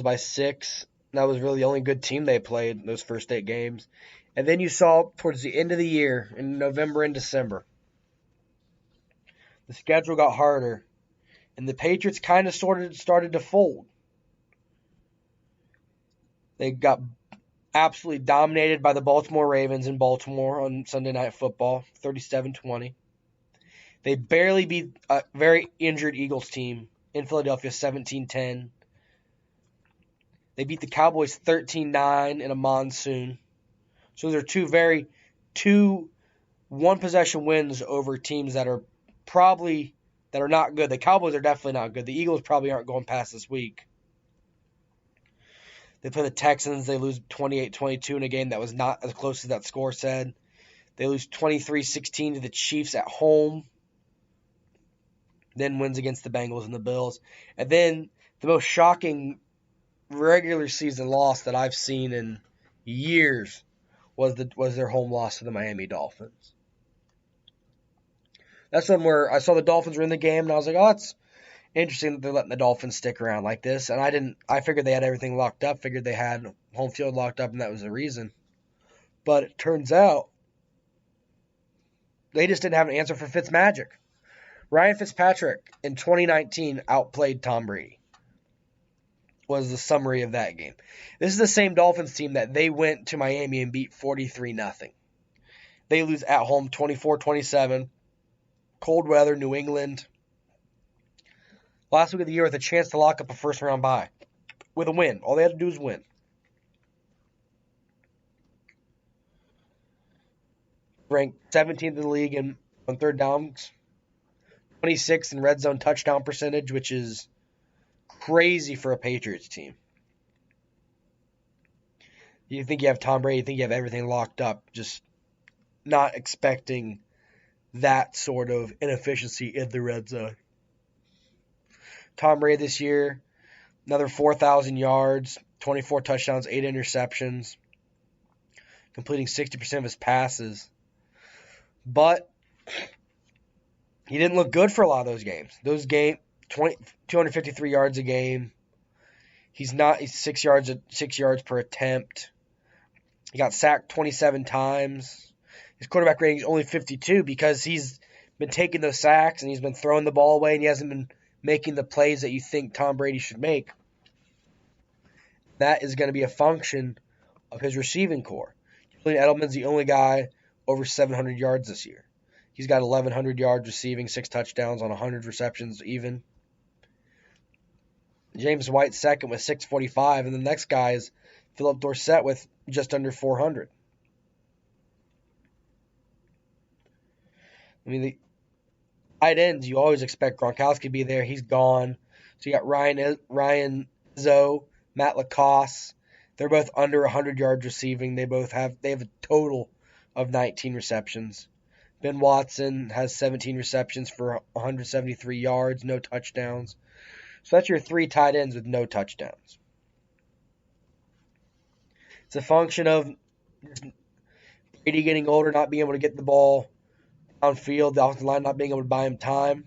by 6. That was really the only good team they played in those first 8 games. And then you saw towards the end of the year, in November and December, the schedule got harder, and the Patriots kind of started to fold. They got absolutely dominated by the Baltimore Ravens in Baltimore on Sunday Night Football, 37-20. They barely beat a very injured Eagles team in Philadelphia, 17-10. They beat the Cowboys 13-9 in a monsoon. So those are two one-possession wins over teams that are not good. The Cowboys are definitely not good. The Eagles probably aren't going past this week. They play the Texans. They lose 28-22 in a game that was not as close as that score said. They lose 23-16 to the Chiefs at home. Then wins against the Bengals and the Bills. And then the most shocking regular season loss that I've seen in years was their home loss to the Miami Dolphins. That's one where I saw the Dolphins were in the game, and I was like, oh, it's interesting that they're letting the Dolphins stick around like this. And I figured they had everything locked up, figured they had home field locked up, and that was the reason. But it turns out they just didn't have an answer for Fitzmagic. Ryan Fitzpatrick in 2019 outplayed Tom Brady, was the summary of that game. This is the same Dolphins team that they went to Miami and beat 43-0. They lose at home 24-27. Cold weather, New England. Last week of the year with a chance to lock up a first-round bye with a win. All they had to do was win. Ranked 17th in the league on third downs. 26th in red zone touchdown percentage, which is crazy for a Patriots team. You think you have Tom Brady, you think you have everything locked up, just not expecting that sort of inefficiency in the red zone. Tom Brady this year, another 4,000 yards, 24 touchdowns, 8 interceptions, completing 60% of his passes. But he didn't look good for a lot of those games. 253 yards a game. He's 6 yards per attempt. He got sacked 27 times. His quarterback rating is only 52 because he's been taking those sacks and he's been throwing the ball away and he hasn't been making the plays that you think Tom Brady should make. That is going to be a function of his receiving core. Julian Edelman's the only guy over 700 yards this year. He's got 1,100 yards receiving, 6 touchdowns on 100 receptions even. James White second with 645, and the next guy is Philip Dorsett with just under 400. I mean, the tight ends, you always expect Gronkowski to be there. He's gone. So you got Ryan Izzo, Matt Lacoste. They're both under 100 yards receiving. They have a total of 19 receptions. Ben Watson has 17 receptions for 173 yards, no touchdowns. So that's your 3 tight ends with no touchdowns. It's a function of Brady getting older, not being able to get the ball downfield, the offensive line not being able to buy him time.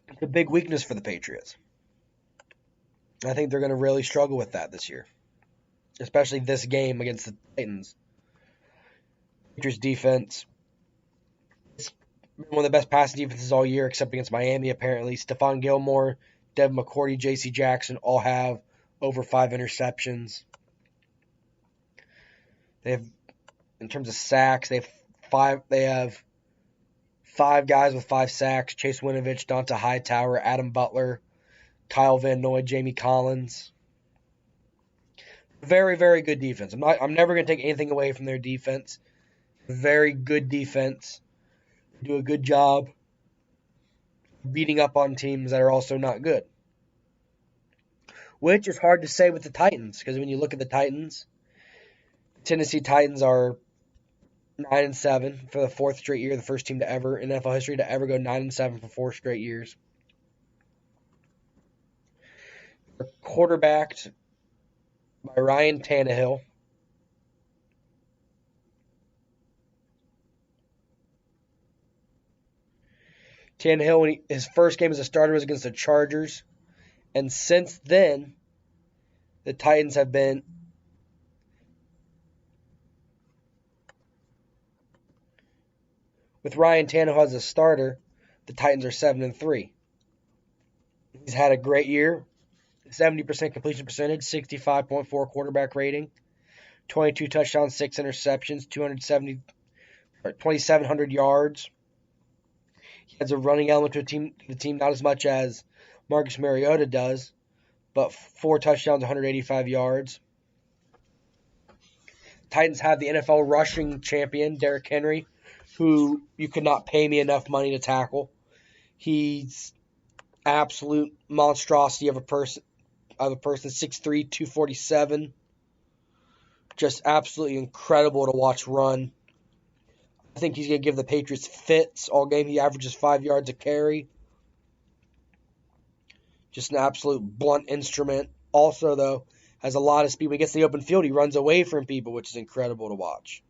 It's a big weakness for the Patriots. I think they're going to really struggle with that this year, especially this game against the Titans. Patriots defense is one of the best passing defenses all year, except against Miami, apparently. Stephon Gilmore, Devin McCourty, J.C. Jackson all have over 5 interceptions. They have, in terms of sacks, they have 5 guys with 5 sacks: Chase Winovich, Donta Hightower, Adam Butler, Kyle Van Noy, Jamie Collins. Very, very good defense. I'm never going to take anything away from their defense. Very good defense. They do a good job beating up on teams that are also not good. Which is hard to say with the Titans, because when you look at the Titans, Tennessee Titans are 9-7 for the 4th straight year, the first team to ever in NFL history to ever go 9-7 for 4 straight years. They're quarterbacked by Ryan Tannehill. Tannehill, his first game as a starter was against the Chargers. And since then, the Titans have been with Ryan Tannehill as a starter, the Titans are 7-3. He's had a great year. 70% completion percentage, 65.4 quarterback rating, 22 touchdowns, 6 interceptions, 2,700 yards. He has a running element to the team, not as much as Marcus Mariota does, but 4 touchdowns, 185 yards. Titans have the NFL rushing champion, Derrick Henry, who you could not pay me enough money to tackle. He's absolute monstrosity of a person, 6'3", 247. Just absolutely incredible to watch run. I think he's going to give the Patriots fits all game. He averages 5 yards a carry. Just an absolute blunt instrument. Also, though, has a lot of speed. When he gets to the open field, he runs away from people, which is incredible to watch.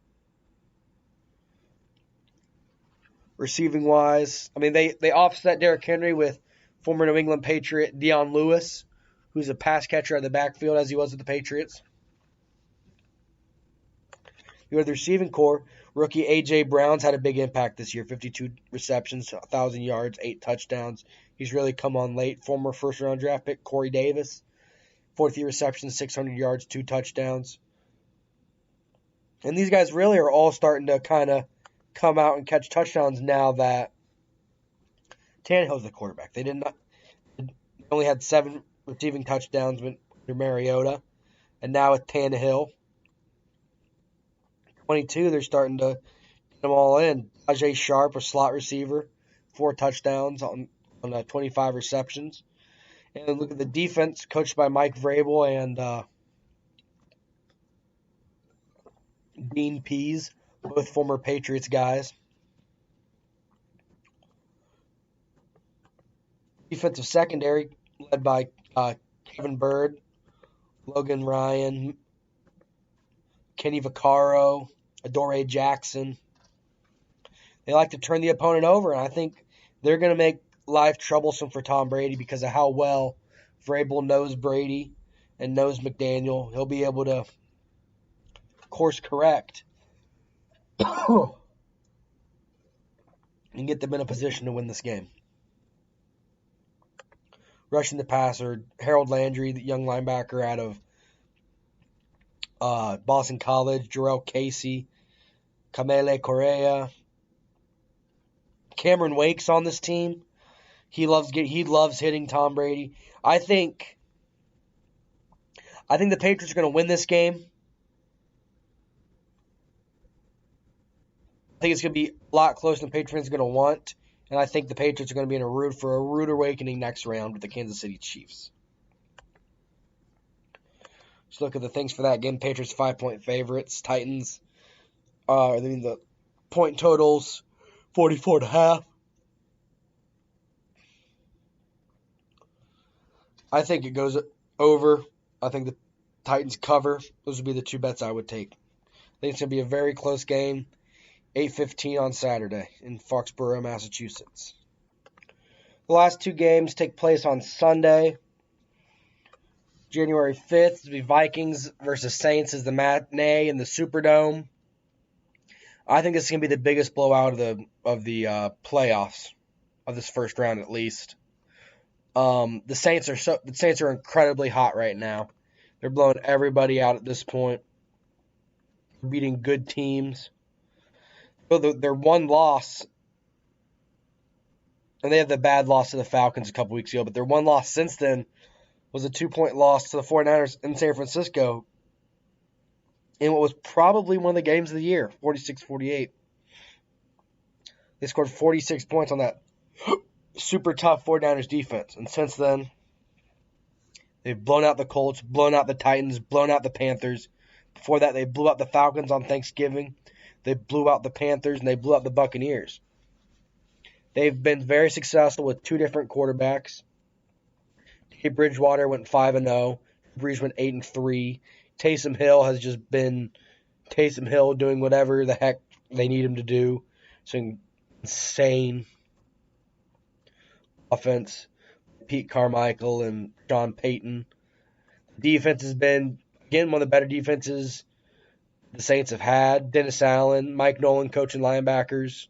Receiving-wise, I mean, they offset Derrick Henry with former New England Patriot Dion Lewis, who's a pass catcher at the backfield as he was with the Patriots. You have the receiving core. Rookie A.J. Brown's had a big impact this year. 52 receptions, 1,000 yards, 8 touchdowns. He's really come on late. Former first-round draft pick Corey Davis. 43 receptions, 600 yards, 2 touchdowns. And these guys really are all starting to kind of come out and catch touchdowns now that Tannehill's the quarterback. They only had 7 receiving touchdowns under Mariota. And now with Tannehill, 22, they're starting to get them all in. Ajay Sharp, a slot receiver, 4 touchdowns on 25 receptions. And look at the defense, coached by Mike Vrabel and Dean Pease, both former Patriots guys. Defensive secondary, led by Kevin Byrd, Logan Ryan, Kenny Vaccaro, Adoree Jackson. They like to turn the opponent over, and I think they're going to make life troublesome for Tom Brady because of how well Vrabel knows Brady and knows McDaniel. He'll be able to course correct and get them in a position to win this game. Rushing the passer, Harold Landry, the young linebacker out of Boston College, Jarrell Casey, Kamele Correa, Cameron Wake's on this team. He loves hitting Tom Brady. I think the Patriots are going to win this game. I think it's going to be a lot closer than the Patriots are going to want. And I think the Patriots are going to be in a rude awakening next round with the Kansas City Chiefs. Let's look at the things for that game. Patriots 5-point favorites. Titans, the point totals, 44.5. I think it goes over. I think the Titans cover. Those would be the 2 bets I would take. I think it's going to be a very close game. 8:15 on Saturday in Foxborough, Massachusetts. The last 2 games take place on Sunday, January 5th. It'll be Vikings versus Saints as the matinee in the Superdome. I think this is going to be the biggest blowout of the playoffs of this first round, at least. The Saints are incredibly hot right now. They're blowing everybody out at this point. They're beating good teams. Their one loss, and they had the bad loss to the Falcons a couple weeks ago, but their one loss since then was a 2-point loss to the 49ers in San Francisco in what was probably one of the games of the year, 46-48. They scored 46 points on that super tough 49ers defense, and since then, they've blown out the Colts, blown out the Titans, blown out the Panthers. Before that, they blew out the Falcons on Thanksgiving. They blew out the Panthers, and they blew out the Buccaneers. They've been very successful with 2 different quarterbacks. Teddy Bridgewater went 5-0. Breeze went 8-3. Taysom Hill has just been Taysom Hill doing whatever the heck they need him to do. It's insane. offense, Pete Carmichael and Sean Payton. Defense has been, again, one of the better defenses the Saints have had. Dennis Allen, Mike Nolan coaching linebackers.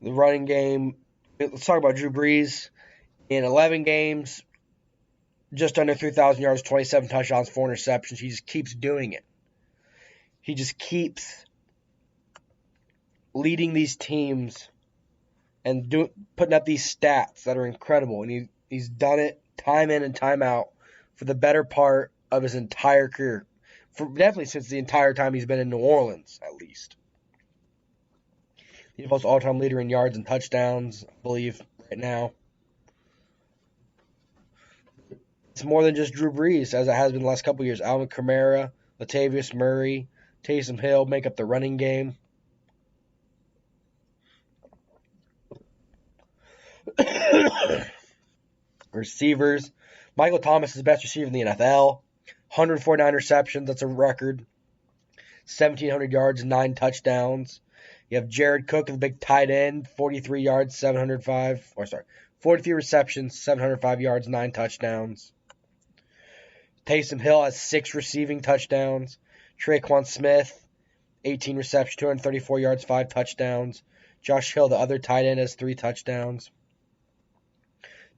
The running game, let's talk about Drew Brees. In 11 games, just under 3,000 yards, 27 touchdowns, 4 interceptions. He just keeps doing it. He just keeps leading these teams and putting up these stats that are incredible. And he's done it time in and time out for the better part of his entire career. Definitely since the entire time he's been in New Orleans, at least. He's also all-time leader in yards and touchdowns, I believe, right now. It's more than just Drew Brees, as it has been the last couple of years. Alvin Kamara, Latavius Murray, Taysom Hill make up the running game. Receivers. Michael Thomas is the best receiver in the NFL. 149 receptions, that's a record. 1,700 yards, 9 touchdowns. You have Jared Cook, the big tight end, 43 yards, 43 receptions, 705 yards, 9 touchdowns. Taysom Hill has 6 receiving touchdowns. Traquan Smith, 18 receptions, 234 yards, 5 touchdowns. Josh Hill, the other tight end, has 3 touchdowns.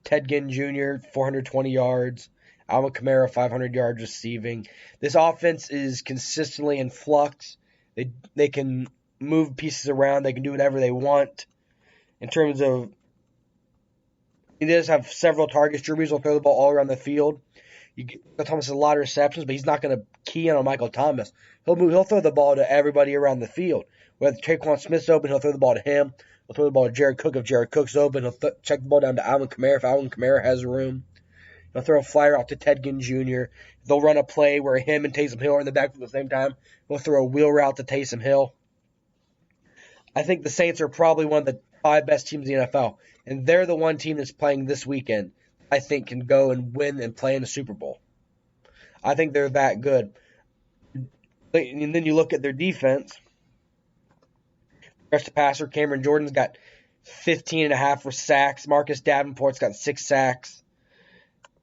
Ted Ginn Jr., 420 yards. Alvin Kamara, 500 yards receiving. This offense is consistently in flux. They can move pieces around. They can do whatever they want. In terms of, he does have several targets. Drew Brees will throw the ball all around the field. Thomas has a lot of receptions, but he's not going to key in on Michael Thomas. He'll throw the ball to everybody around the field. Whether Traquan Smith's open, he'll throw the ball to him. He'll throw the ball to Jared Cook if Jared Cook's open. He'll check the ball down to Alvin Kamara if Alvin Kamara has room. He'll throw a flyer out to Ted Ginn Jr. They'll run a play where him and Taysom Hill are in the backfield at the same time. He'll throw a wheel route to Taysom Hill. I think the Saints are probably one of the 5 best teams in the NFL. And they're the one team that's playing this weekend I think can go and win and play in the Super Bowl. I think they're that good. And then you look at their defense. Rest of passer, Cameron Jordan's got 15.5 for sacks. Marcus Davenport's got 6 sacks.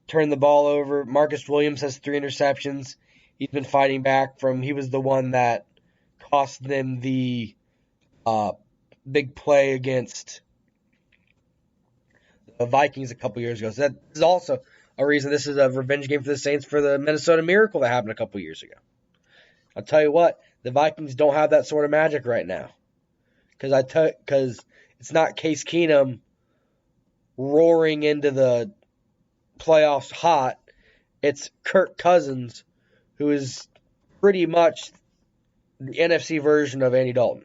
Turned the ball over. Marcus Williams has 3 interceptions. He's been fighting back from, he was the one that cost them the big play against the Vikings a couple years ago. So that is also a reason this is a revenge game for the Saints for the Minnesota Miracle that happened a couple years ago. I'll tell you what, the Vikings don't have that sort of magic right now. Because it's not Case Keenum roaring into the playoffs hot. It's Kirk Cousins, who is pretty much the NFC version of Andy Dalton.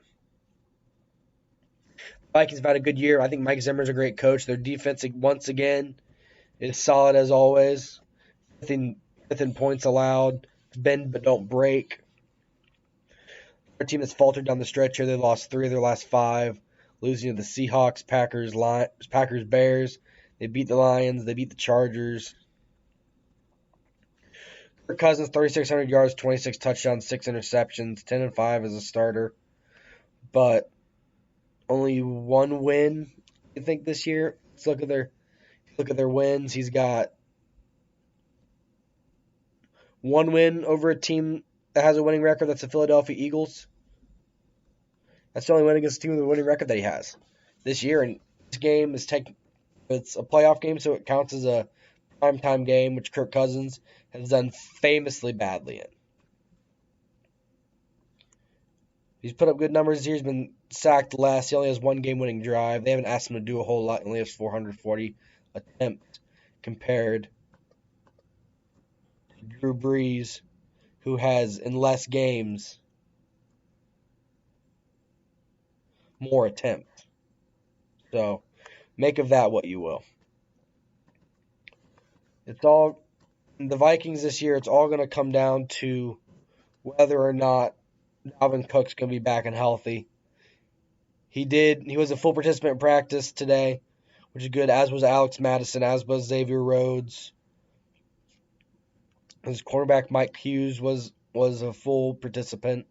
Vikings have had a good year. I think Mike Zimmer's a great coach. Their defense, once again, is solid as always. Fifth in points allowed. Bend but don't break. Our team that's faltered down the stretch here. They lost 3 of their last 5, losing to the Seahawks, Packers, Bears. They beat the Lions. They beat the Chargers. Kirk Cousins, 3,600 yards, 26 touchdowns, 6 interceptions, 10-5 as a starter. But only 1 win, I think, this year. Let's look at their wins. He's got 1 win over a team that has a winning record. That's the Philadelphia Eagles. That's the only win against a team with a winning record that he has this year. And this game it's a playoff game, so it counts as a primetime game, which Kirk Cousins has done famously badly in. He's put up good numbers this year. He's been sacked less. He only has 1 game-winning drive. They haven't asked him to do a whole lot. He only has 440 attempts compared to Drew Brees, who has, in less games, more attempts. So, make of that what you will. The Vikings this year, it's all going to come down to whether or not Dalvin Cook's going to be back and healthy. He was a full participant in practice today, which is good, as was Alex Madison, as was Xavier Rhodes. His cornerback, Mike Hughes, was a full participant.